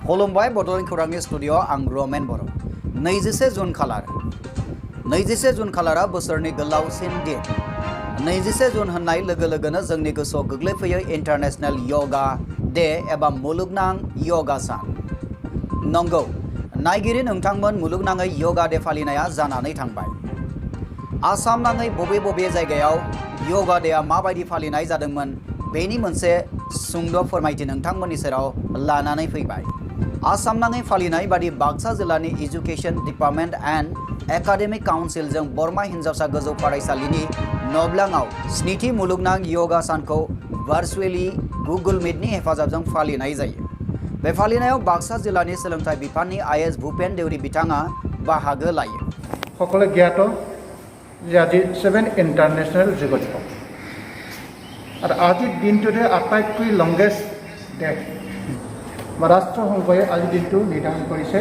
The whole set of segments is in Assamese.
खुलुमबाय बड'लेण्ड खौरांनि स्टुडिअ आं रमेन बर' 21 जुन खालार 21 जुन खालारा बोसोरनि गोलावसिन दिन 21 जुन होननाय लोगो लोगोनो जोंनि गोसोआव गोग्लैफैयो इन्टारनेशनेल योगा डे एबा मुलुगनां योगा सान नंगौ नायगिरि नोंथांमोन मुलुगनाङै योगा डे फालिनाया जानानै थांबाय आसाम नाङै बबे बबे जायगायाव योगा डेआ माबायदि फालिनाय जादोंमोन बेनि मोनसे सुंद' फोरमायथि नोंथांमोननि सेराव लानानै फैबाय आसाम नाङै फालिनाय बादि बाक्सा जिल्लानि एजुकेशन डिपार्टमेंट एंड एकाडेमिक काउंसिलजों बरमा हिन्जावसा गोजौ फरायसालिनि नब्लाङाव स्निथि मुलुगनां योगा सानखौ भार्चुएलि गुगल मीटनि हेफाजाबजों फालिनाय जायो बे फालिनायाव बाक्सा जिल्लानि सोलोंथाइ बिफाननि आईएएस भूपेन देउरी बिथाङा बाहागो लायो সকলে জ্ঞাত যে আজি 7 ইন্টাৰনেশ্যনেল যোগ দিৱস আৰু আজিৰ দিনটোতে আটাইতকৈ লংগেষ্ট ডে ৰাষ্ট্ৰসংঘই আজিৰ দিনটো নিৰ্ধাৰণ কৰিছে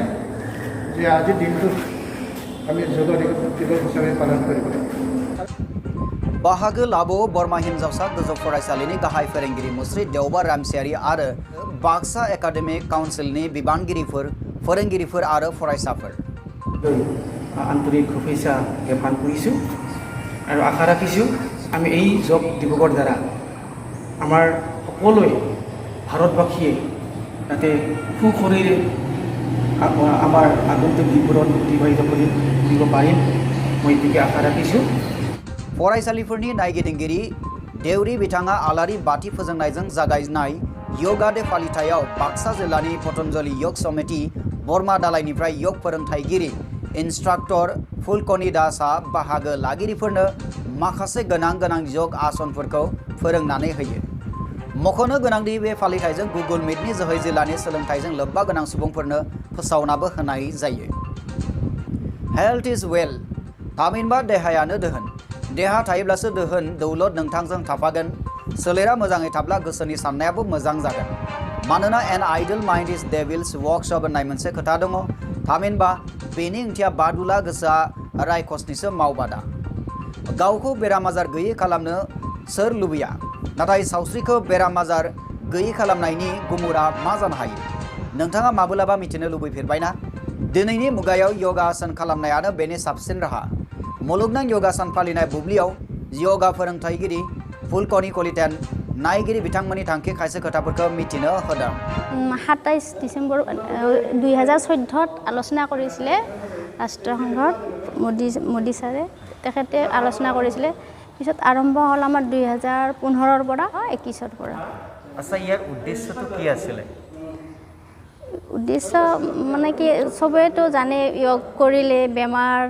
যে আজিৰ দিনটো আমি যোগ দিৱস হিচাপে পালন কৰিব লাগিব बाहागो लाबो बरमा हिन्जावसा गोजौ फरायसालिनि गाहाय फोरोंगिरि मुस्रि देवबा रामसियारि आरो बाक्सा एकाडेमिक काउन्सिलनि बिबानगिरिफोर फोरोंगिरिफोर आरो फरायसाफोर आन्तरिक शुभेच्छा জ্ঞাপন কৰিছোঁ আৰু আশা ৰাখিছোঁ আমি এই যোগ দিৱসৰ দ্বাৰা আমাৰ সকলোৱে ভাৰতবাসীয়ে যাতে সুশৰীৰে আমাৰ আগন্তুক দিনবোৰত অতিবাহিত কৰিব পাৰিম মই এতিকে আশা ৰাখিছোঁ फरायसालिफोरनि नायगिदिंगिरि देउरी बिथाङा आलारि बाथि फोजोंनायजों जागायनाय योगा डे फालिथायाव बाक्सा जिल्लानि पतंजलि योग समिति बरमा दालायनिफ्राय योग फोरोंथायगिरि इन्स्ट्राक्टर फुलकनि दासआ बाहागो लागिरिफोरनो माखासे गोनां योग आसनफोरखौ फोरोंनानै होयो मख'नो गोनांदि बे फालिथायजों गुगल मीटनि जोहै जिल्लानि सोलोंथाइजों लोब्बा गोनां सुबुंफोरनो फोसावनाबो होनाय जायो हेल्थ इज वेल थामहिनबा देहायानो दोहोन देहा थायोब्लासो दोहोन दौलत नोंथांजों थाफागोन सोलेरा मोजाङै थाब्ला गोसोनि साननायाबो मोजां जागोन मानोना an idle mind is devil's workshop होननाय मोनसे खोथा दङ थामहिनबा बेनि ओंथिया बादुला गोसोआ रायखसनिसो मावबादा गावखौ बेराम आजार गैयै खालामनो सोर लुबैया नाथाय सावस्रिखौ बेराम आजार गैयै खालामनायनि गुमुरा मा जानो हायो नोंथाङा माब्लाबा मिथिनो लुबैफेरबायना दिनैनि मुगायाव योगा आसन खालामनायानो बेनि साबसिन राहा मुलुगनां योगा सान फालिनाय बुब्लियाव योगा फोरोंथायगिरि फुलकनि कलितेन नायगिरि बिथांमोननि थांखि खायसे खोथाफोरखौ मिथिनो होदों 27 डिसेम्बर 2014 आलोचना কৰিছিলে ৰাষ্ট্ৰসংঘৰ মোদী ছাৰে তেখেতে আলোচনা কৰিছিলে পিছত আৰম্ভ হ'ল আমাৰ 2015 পৰা 21 পৰা আচ্ছা ইয়াৰ উদ্দেশ্যটো কি আছিল উদ্দেশ্য মানে কি সবেতো জানে যোগ কৰিলে বেমাৰ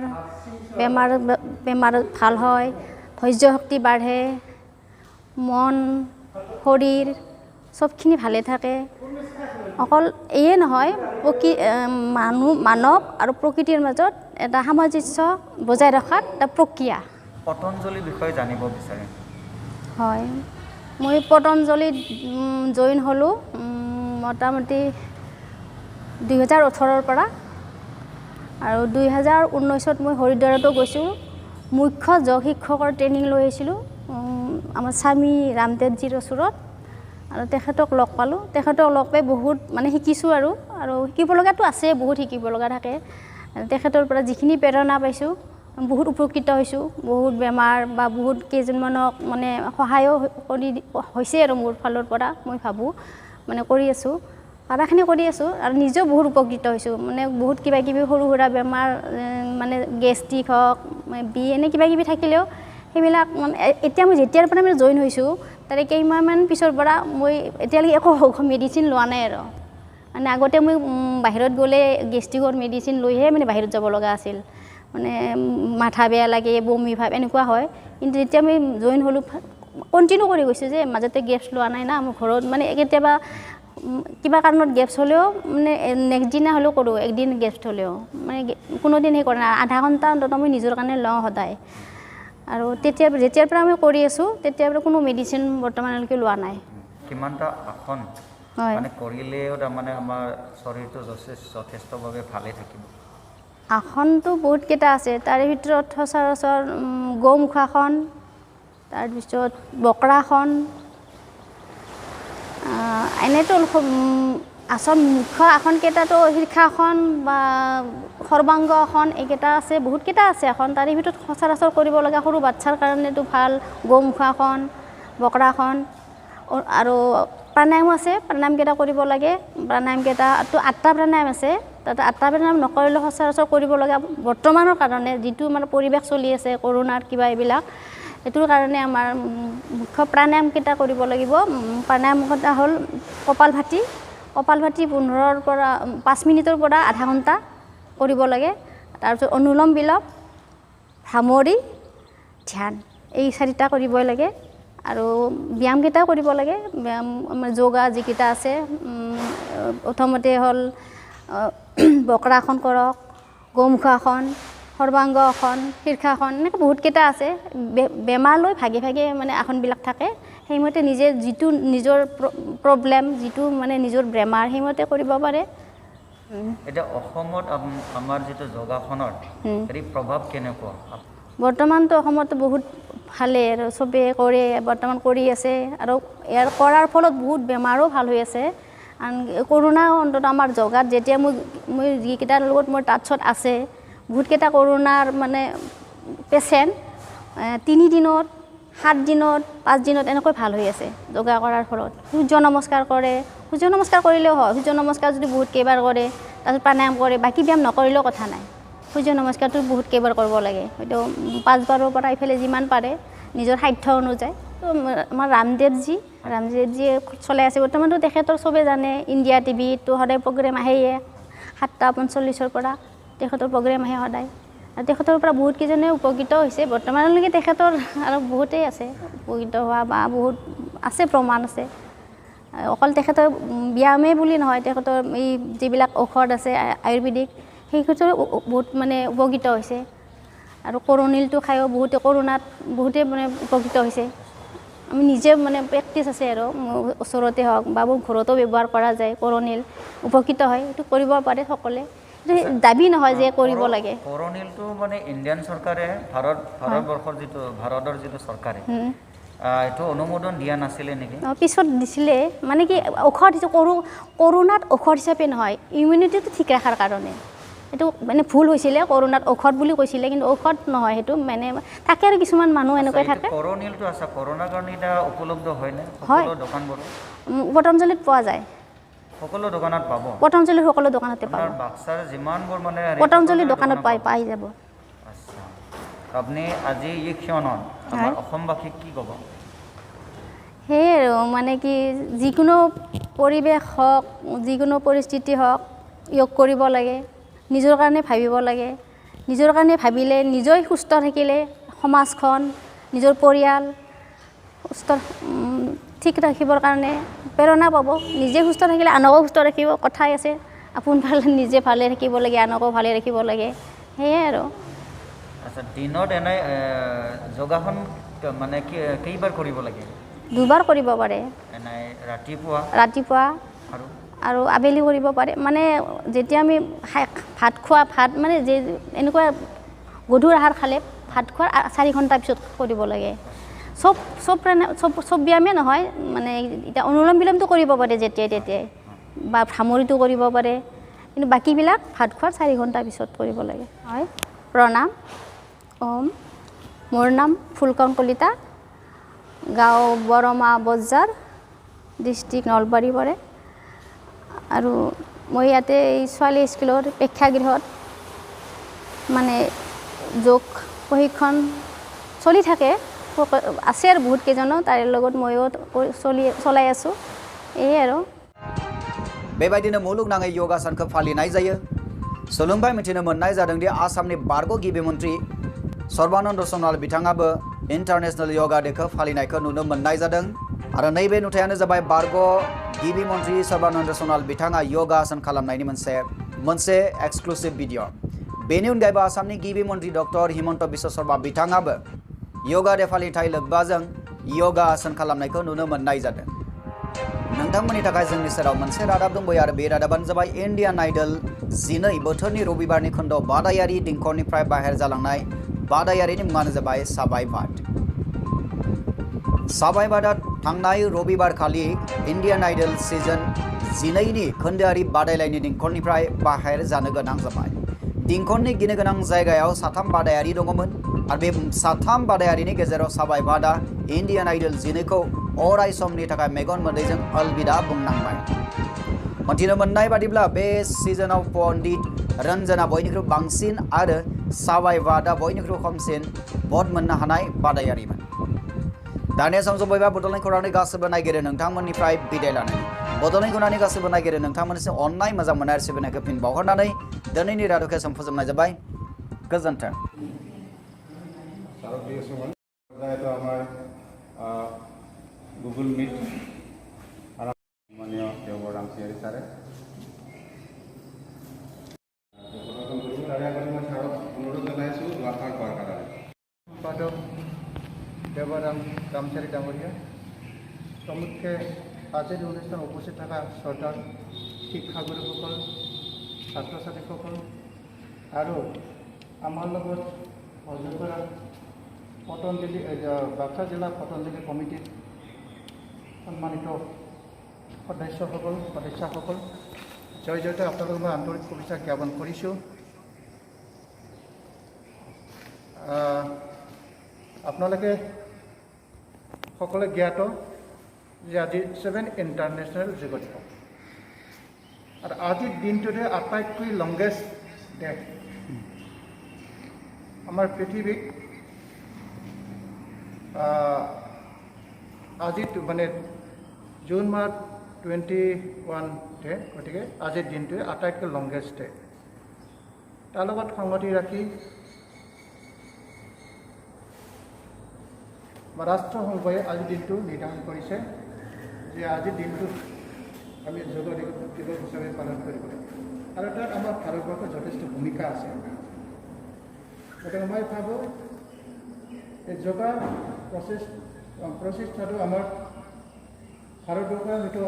ভাল হয় ধৈৰ্য শক্তি বাঢ়ে মন শৰীৰ সবখিনি ভালে থাকে অকল এয়ে নহয় মানৱ আৰু প্ৰকৃতিৰ মাজত এটা সামঞ্জস্য বজাই ৰখাৰ এটা প্ৰক্ৰিয়া পতঞ্জলিৰ বিষয়ে জানিব বিচাৰে হয় মই পতঞ্জলিত জইন হ'লো মোটামুটি 2018 পৰা আৰু 2019ত মই হৰিদ্বাৰতো গৈছোঁ মুখ্য যোগ শিক্ষকৰ ট্ৰেইনিং লৈ আহিছিলোঁ আমাৰ স্বামী ৰামদেৱজীৰ ওচৰত আৰু তেখেতক লগ পালোঁ তেখেতক লগ পাই বহুত মানে শিকিছোঁ আৰু শিকিব লগাটো আছে বহুত শিকিব লগা থাকে তেখেতৰ পৰা যিখিনি প্ৰেৰণা পাইছোঁ বহুত উপকৃত হৈছোঁ বহুত বেমাৰ বা বহুত কেইজনমানক মানে সহায়ো হৈছে আৰু মোৰ ফালৰ পৰা মই ভাবোঁ মানে কৰি আছোঁ পাৰাখিনি কৰি আছোঁ আৰু নিজেও বহুত উপকৃত হৈছোঁ মানে বহুত কিবা কিবি সৰু সুৰা বেমাৰ মানে গেষ্ট্ৰিক হওক এনে কিবা কিবি থাকিলেও সেইবিলাক মানে এতিয়া মই যেতিয়াৰ পৰা মই জইন হৈছোঁ তাৰে কেইমাহমান পিছৰ পৰা মই এতিয়ালৈকে একো মেডিচিন লোৱা নাই আৰু মানে আগতে মই বাহিৰত গ'লে গেষ্ট্ৰিকৰ মেডিচিন লৈহে মানে বাহিৰত যাব লগা আছিল মানে মাথা বেয়া লাগে বমি ভাৱ এনেকুৱা হয় কিন্তু যেতিয়া মই জইন হ'লোঁ কণ্টিনিউ কৰি গৈছোঁ যে মাজতে গেপছ লোৱা নাই না মোৰ ঘৰত মানে কেতিয়াবা কিবা কাৰণত গেপছ হ'লেও মানে নেক্সট দিনা হ'লেও কৰোঁ একদিন গেপছ হ'লেও মানে কোনোদিন সেই কৰা নাই আধা ঘণ্টা অন্তত মই নিজৰ কাৰণে লওঁ সদায় আৰু যেতিয়াৰ পৰা মই কৰি আছোঁ তেতিয়াৰ পৰা কোনো মেডিচিন বৰ্তমানলৈকে লোৱা নাই কিমানটা আসন মানে কৰিলেও তাৰমানে আমাৰ শৰীৰটো যথেষ্টভাৱে ভালে থাকিব আসনটো বহুত কেইটা আছে তাৰে ভিতৰত সচৰাচৰ গৌমুখাসন তাৰপিছত বক্ৰাসন এনেতো আচল মুখ্য আসনকেইটাতো শীৰ্ষাসন বা সৰ্বাংগ আসন এইকেইটা আছে, বহুতকেইটা আছে আসন। তাৰে ভিতৰত সচৰাচৰ কৰিব লগা সৰু বাচ্ছাৰ কাৰণেতো ভাল গোমুখাসন, বক্ৰাসন আৰু প্ৰাণায়াম আছে। প্ৰাণায়ামকেইটা কৰিব লাগে। প্ৰাণায়ামকেইটাতো 8টা প্ৰাণায়াম আছে। তাতে 8টা প্ৰাণায়াম নকৰিলে সচৰাচৰ কৰিব লগা বৰ্তমানৰ কাৰণে যিটো মানে পৰিৱেশ চলি আছে কৰোণাৰ কিবা এইবিলাক, এইটোৰ কাৰণে আমাৰ মুখ্য প্ৰাণায়ামকেইটা কৰিব লাগিব। প্ৰাণায়ামকেইটা হ'ল কপালভাতি। কপালভাতি 15ৰ পৰা 5 মিনিটৰ পৰা আধা ঘণ্টা কৰিব লাগে। তাৰপিছত অনুলোম বিলোম, ভ্ৰামৰী, ধ্যান, এই 4টা কৰিবই লাগে। আৰু ব্যায়ামকেইটাও কৰিব লাগে। ব্যায়াম আমাৰ যোগা যিকেইটা আছে, প্ৰথমতে হ'ল বক্ৰাসন কৰক, গোমুখাসন, সৰ্বাংগ আসন, শীৰ্ষাসন, এনেকৈ বহুতকেইটা আছে। বেমাৰ লৈ ভাগে ভাগে মানে আসনবিলাক থাকে। সেইমতে নিজে যিটো নিজৰ প্ৰব্লেম, যিটো মানে নিজৰ বেমাৰ সেইমতে কৰিব পাৰে। এতিয়া অসমত আমাৰ যিটো যোগাসনৰ হেৰি প্ৰভাৱ কেনেকুৱা? বৰ্তমানতো অসমতো বহুত ভালে আৰু চবেই কৰে, বৰ্তমান কৰি আছে। আৰু ইয়াৰ কৰাৰ ফলত বহুত বেমাৰো ভাল হৈ আছে। কৰোণা অন্তত আমাৰ জগাত যেতিয়া মই যিকেইটাৰ লগত মোৰ টাচত আছে, বহুতকেইটা কৰোণাৰ মানে পেচেণ্ট 3 দিনত, 7 দিনত, 5 দিনত এনেকৈ ভাল হৈ আছে যোগা কৰাৰ ফলত। সূৰ্য নমস্কাৰ কৰে, সূৰ্য নমস্কাৰ কৰিলেও হয়। সূৰ্য নমস্কাৰ যদি বহুত কেইবাৰ কৰে, তাৰপিছত প্ৰাণায়াম কৰে, বাকী ব্যায়াম নকৰিলেও কথা নাই। সূৰ্য নমস্কাৰটো বহুত কেইবাৰ কৰিব লাগে, হয়তো 5 বাৰৰ পৰা এইফালে যিমান পাৰে নিজৰ সাধ্য অনুযায়ী। তো আমাৰ ৰামদেৱজীয়ে চলাই আছে বৰ্তমানতো। তেখেতৰ চবে জানে, ইণ্ডিয়া টিভিতো সদায় প্ৰগ্ৰেম আহেয়ে 7:45 পৰা তেখেতৰ প্ৰগ্ৰেম আহে সদায়। আৰু তেখেতৰ পৰা বহুত কেইজনে উপকৃত হৈছে বৰ্তমানলৈকে। তেখেতৰ আৰু বহুতেই আছে উপকৃত হোৱা, বা বহুত আছে প্ৰমাণ আছে। অকল তেখেতৰ ব্যায়ামেই বুলি নহয়, তেখেতৰ এই যিবিলাক ঔষধ আছে আয়ুৰ্বেদিক, সেইক্ষেত্ৰত বহুত মানে উপকৃত হৈছে। আৰু কৰণিলটো খায়ো বহুতে কৰোণাত বহুতে মানে উপকৃত হৈছে। আমি নিজে মানে প্ৰেক্টিছ আছে আৰু ওচৰতে হওক বা মোৰ ঘৰতো ব্যৱহাৰ কৰা যায় কৰণিল, উপকৃত হয়। এইটো কৰিব পাৰে সকলোৱে, দাবী নহয় যে কৰিব লাগে। কৰণিলটো মানে ইণ্ডিয়ান চৰকাৰে ভাৰতৰ যিটো চৰকাৰে এইটো অনুমোদন দিয়া নাছিলে নেকি? পিছত দিছিলে, মানে কি ঔষধ কৰোণাত ঔষধ হিচাপে নহয়, ইমিউনিটিটো ঠিক ৰখাৰ কাৰণে। এইটো মানে ভুল হৈছিলে, কৰোণাত ঔষধ বুলি কৈছিলে, কিন্তু ঔষধ নহয় সেইটো। মানে থাকে আৰু কিছুমান মানুহ এনেকৈ থাকে। কৰণিলটো আছে কৰোণাৰ কাৰণে এটা উপলব্ধ হয়নে হয়, সকলো দোকানবোৰত? পতঞ্জলিত পোৱা যায়, সকলো দোকানত পাব? পতঞ্জলিৰ সকলো দোকানতে পাব। আপোনাৰ বাক্সাৰ যিমানবোৰ মানে পতঞ্জলি দোকানত পাই যাব। আচ্ছা, আপুনি আজি এই ক্ষণত আমাৰ অসমবাসীক কি ক'ব? সেয়ে আৰু মানে কি যিকোনো পৰিৱেশ হওক, যিকোনো পৰিস্থিতি হওক, যোগ কৰিব লাগে। নিজৰ কাৰণে ভাবিব লাগে। নিজৰ কাৰণে ভাবিলে, নিজেই সুস্থ থাকিলে সমাজখন, নিজৰ পৰিয়াল সুস্থ ঠিক ৰাখিবৰ কাৰণে প্ৰেৰণা পাব। নিজে সুস্থ থাকিলে আনকো সুস্থ ৰাখিব। কথাই আছে, আপোন ভালে নিজে ভালে থাকিব লাগে, আনকো ভালে ৰাখিব লাগে। সেয়াই আৰু। আচ্ছা, দিনত এনেই যোগাসন মানে কেইবাৰ কৰিব লাগে? 2 বাৰ কৰিব পাৰে। এনেই ৰাতিপুৱা আৰু আবেলি কৰিব পাৰে। মানে যেতিয়া আমি ভাত মানে যে এনেকুৱা গধুৰ আহাৰ খালে ভাত খোৱাৰ 4 ঘণ্টাৰ পিছত কৰিব লাগে। চব ব্যায়ামে নহয়, মানে এতিয়া অনুলোম বিলোমটো কৰিব পাৰে যেতিয়াই তেতিয়াই, বা ভ্ৰামৰীটো কৰিব পাৰে, কিন্তু বাকীবিলাক ভাত খোৱাৰ 4 ঘণ্টাৰ পিছত কৰিব লাগে। হয়, প্ৰণাম। মোৰ নাম ফুলকণ কলিতা, গাঁও বৰমা বজাৰ, ডিষ্ট্ৰিক্ট নলবাৰী পৰে। আৰু মই ইয়াতে এই ছোৱালী স্কুলৰ প্ৰেক্ষাগৃহত মানে যোগ প্ৰশিক্ষণ চলি থাকে, আছে আৰু বহুত কেইজনো, তাৰে লগত ময়ো চলাই আছোঁ। এই আৰু बेबायदिनो मुलुगनाङै योगा सानखौ फालिनाय जायो। सोलोंबाय मिथिनो मोननाय जादों दि आसामनि बारग' गिबि मन्त्रि सर्बानन्द सन'वाल बिथाङाबो इन्टारनेशनेल योगा डेखौ फालिनायखौ नुनो मोननाय जादों। आरो नैबे नुथायानो जाबाय बारग' गिबि मन्त्रि सर्बानन्द सन'वाल बिथाङा योगा आसन खालामनायनि मोनसे एक्सक्लुसिभ भिडिअ'। बेनि अनगायैबो आसामनि गिबि मन्त्रि डक्टर हिमन्त बिश्व शर्मा बिथाङाबो योगा डे फालिथाय लोब्बाजों योगा आसन खालामनायखौ नुनो मोननाय जादों। नोंथांमोननि थाखाय जोंनि सेराव मोनसे रादाब दंबायो आरो बे रादाबानो जाबाय इन्डियान आइडल 12 बोथोरनि रबिबारनि खोन्दोआव बादायारि दिंखरनिफ्राय बाहेर जालांनाय बादायारिनि मुङानो जाबाय साबाय भाट। साबाय भाटआ थांनाय रबिबार खालि इन्डियान आइडल सिजन जिनैनि खोन्दोआरि बादायलायनाय दिंखरनिफ्राय बाहेर जानो गोनां जाबाय। दिंखरनि गिनो गोनां जायगायाव साथाम बादायारि दङमोन आरो बे साथाम बादायारिनि गेजेराव साबाय बादा इन्डियान आइडल जिनैखौ अराय समनि थाखाय मेगन मोदैजों अलबिदा बुंनांबाय। मोनथिनो मोननाय बादिब्ला बे सिजनाव पन्डित रन्जना बयनिख्रुइ बांसिन आरो साबाय बादा बयनिख्रुइ खमसिन भट मोननो हानाय बादायारिमोन। दानिया सम बयबा बड'लेण्ड खौरांनि गासैबो नायगिरि नोंथांमोननिफ्राय बिदाय लानाय बड'लेण्ड खौरांनि गासैबो नायगिरि नोंथांमोननिसिम अननाय मोजां मोननाय आरो सिबिनायखौ फिन बावहरनानै दिनैनि रादाबखौ सम फोजोबनाय जाबाय। गोजोन्थों। itu আমার Google Meet মাননীয় দেওবৰ ৰামচিয়াৰী ছাৰে মই ছাৰক অনুৰোধ জনাইছোঁ দুআষাৰ কোৱাৰ কাৰণে। সম্পাদক দেওবৰাম ৰামচাৰী ডাঙৰীয়া, প্ৰমুখ্যে আজিৰ অনুষ্ঠান উপস্থিত থকা শ্ৰদ্ধাৰ শিক্ষাগুৰুসকল, ছাত্ৰ ছাত্ৰীসকল আৰু আমাৰ লগত সহযোগ কৰা পতঞ্জলি বাক্সা জিলা পতঞ্জলি কমিটিৰ সন্মানিত সদস্যসকল জয় জয়তে আপোনালোকক মই আন্তৰিক শুভেচ্ছা জ্ঞাপন কৰিছোঁ। আপোনালোকে সকলোৱে জ্ঞাত যে আজি 7 ইণ্টাৰনেশ্যনেল যোগ দিৱস আৰু আজিৰ দিনটোতে আটাইতকৈ লংগেষ্ট ডে আমাৰ পৃথিৱীত। আজি মানে জুন মাহ 21 ডে, গতিকে আজিৰ দিনটোৱে আটাইতকৈ লংগেষ্ট ডে। তাৰ লগত সংগতি ৰাখি ৰাষ্ট্ৰসংঘই আজিৰ দিনটো নিৰ্ধাৰণ কৰিছে যে আজিৰ দিনটোত আমি যোগ দিৱস হিচাপে পালন কৰিব লাগিব আৰু তাত আমাৰ ভাৰতবৰ্ষৰ যথেষ্ট ভূমিকা আছে। গতিকে মই ভাবোঁ এই যোগা প্ৰচেষ্টাটো আমাৰ ভাৰতবৰ্ষৰ হয়তো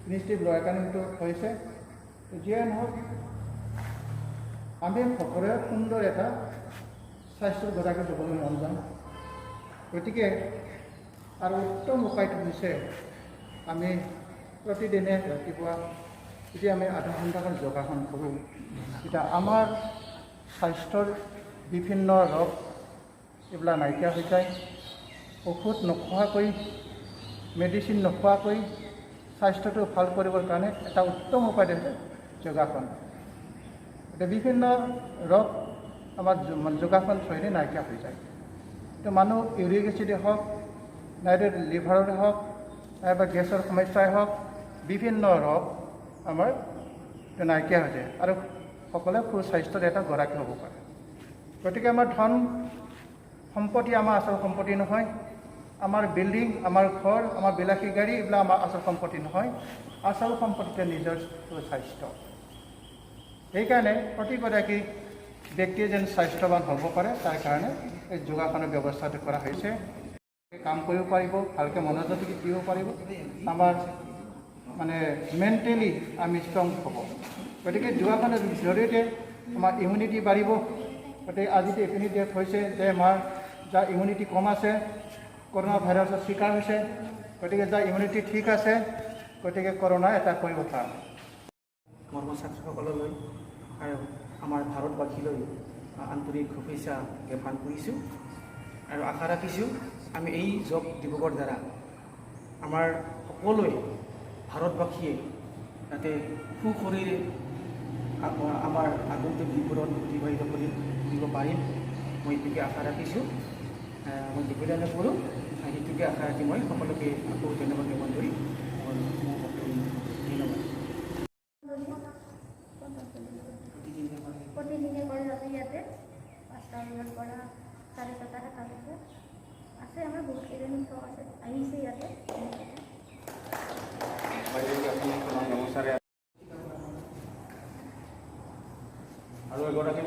ইনিচিয়েটিভ লোৱাৰ কাৰণে হয়তো হৈছে। যিয়ে নহওক আমি সকলোৱে সুন্দৰ এটা স্বাস্থ্যৰ গতাকে ল'বলৈ মন যাম। গতিকে আৰু উত্তম উপায়টো হৈছে আমি প্ৰতিদিনে ৰাতিপুৱা যেতিয়া আমি আধা ঘণ্টামান যোগাসন কৰোঁ তেতিয়া আমাৰ স্বাস্থ্যৰ বিভিন্ন ৰোগ এইবিলাক নাইকিয়া হৈ যায়। ঔষধ নোখোৱাকৈ, মেডিচিন নোখোৱাকৈ স্বাস্থ্যটো ভাল কৰিবৰ কাৰণে এটা উত্তম উপায় হৈছে যোগাসন। এতিয়া বিভিন্ন ৰোগ আমাৰ যোগাসন থ্ৰুৱেদি নাইকিয়া হৈ যায়। তো মানুহ ইউৰিক এচিডে হওক, নাইবা লিভাৰৰে হওক, নাইবা গেছৰ সমস্যাই হওক, বিভিন্ন ৰোগ আমাৰ নাইকিয়া হৈ যায় আৰু সকলোৱে সুস্বাস্থ্যৰ এটা গৰাকী হ'ব পাৰে। গতিকে আমাৰ ধন সম্পত্তি আমাৰ আচল সম্পত্তি নহয়, আমাৰ বিল্ডিং, আমাৰ ঘৰ, আমাৰ বিলাসী গাড়ী এইবিলাক আমাৰ আচল সম্পত্তি নহয়। আচল সম্পত্তিতে নিজৰ স্বাস্থ্য। সেইকাৰণে প্ৰতিগৰাকী ব্যক্তিয়ে যেন স্বাস্থ্যৱান হ'ব পাৰে তাৰ কাৰণে এই যোগাসনৰ ব্যৱস্থাটো কৰা হৈছে। কাম কৰিব পাৰিব, ভালকৈ মনোযোগ দিব পাৰিব, আমাৰ মানে মেণ্টেলি আমি ষ্ট্ৰং হ'ব। গতিকে যোগাসনৰ জৰিয়তে আমাৰ ইমিউনিটি বাঢ়িব। গতিকে আজিতো এইখিনি ডেট হৈছে যে আমাৰ যাৰ ইমিউনিটি কম আছে, কৰোণা ভাইৰাছৰ চিকাৰ হৈছে, গতিকে যাৰ ইমিউনিটি ঠিক আছে, গতিকে কৰোণা এটা কৰিব পাৰে। কৰ্মচাৰীসকললৈ আৰু আমাৰ ভাৰতবাসীলৈ আন্তৰিক শুভেচ্ছা জ্ঞাপন কৰিছোঁ আৰু আশা ৰাখিছোঁ আমি এই যোগ দিৱসৰ দ্বাৰা আমাৰ সকলোৱে ভাৰতবাসীয়ে যাতে সুশৰীৰে আমাৰ আগন্তুক দিনবোৰত অতিবাহিত কৰিব পাৰিম, মই এইটোকে আশা ৰাখিছোঁ। মই দীঘলীয়া নকৰোঁ, সেইটোকে আশা ৰাখি মই সকলোকে আকৌ ধন্যবাদ জ্ঞাপন কৰি ধন্যবাদ। প্ৰতিদিনে কৰি আছে ইয়াতে 5টা বজাৰ পৰা 7:30 লৈকে আছে। আমাৰ বহুত কেইজনী আছে আহিছে ইয়াতে। আৰু এগৰাকী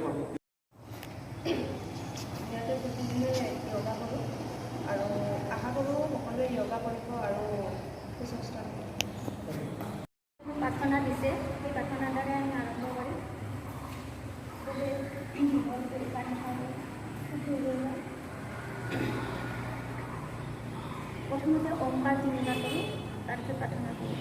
ইয়াতে প্ৰতিদিনে য়োগা কৰোঁ আৰু আশা কৰোঁ সকলোৱে য়োগা কৰিব আৰু সুস্বাস্থ্য প্ৰাৰ্থনা দিছে, সেই প্ৰাৰ্থনাৰ দ্বাৰাই আমি আৰম্ভ কৰিম। প্ৰথমতে ওমকাৰ তিনিবাৰ কৰোঁ, তাৰপিছত প্ৰাৰ্থনা কৰোঁ।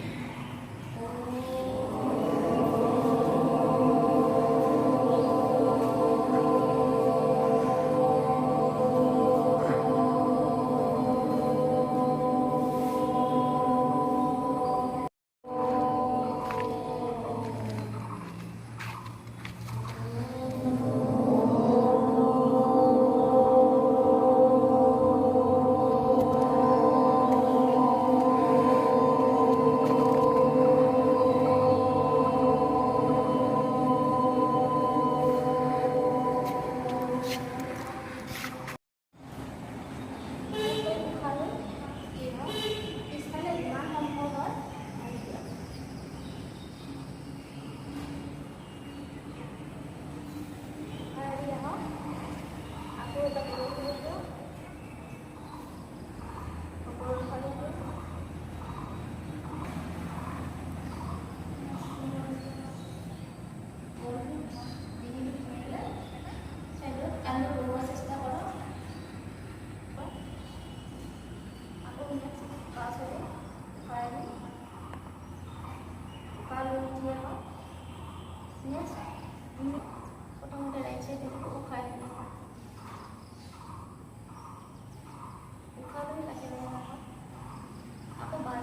প্ৰথমতে ৰাইট চাইড উশাহ উশাহটো ৰাখিব আকৌ বাৰ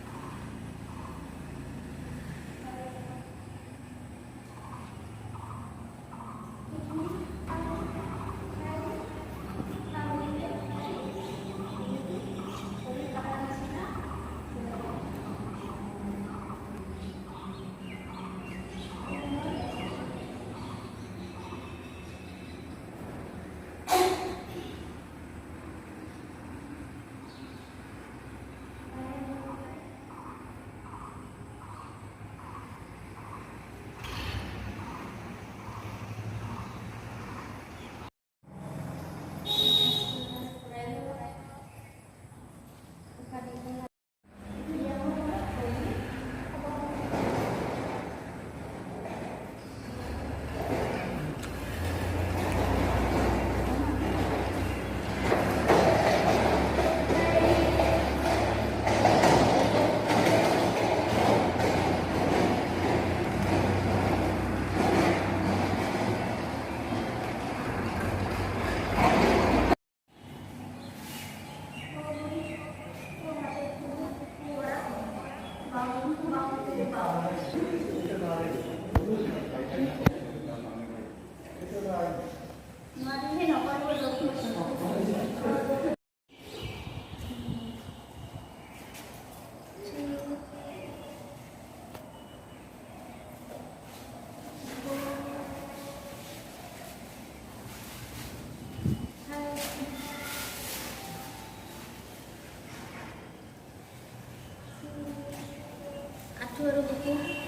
আঁঠু আৰু বুকু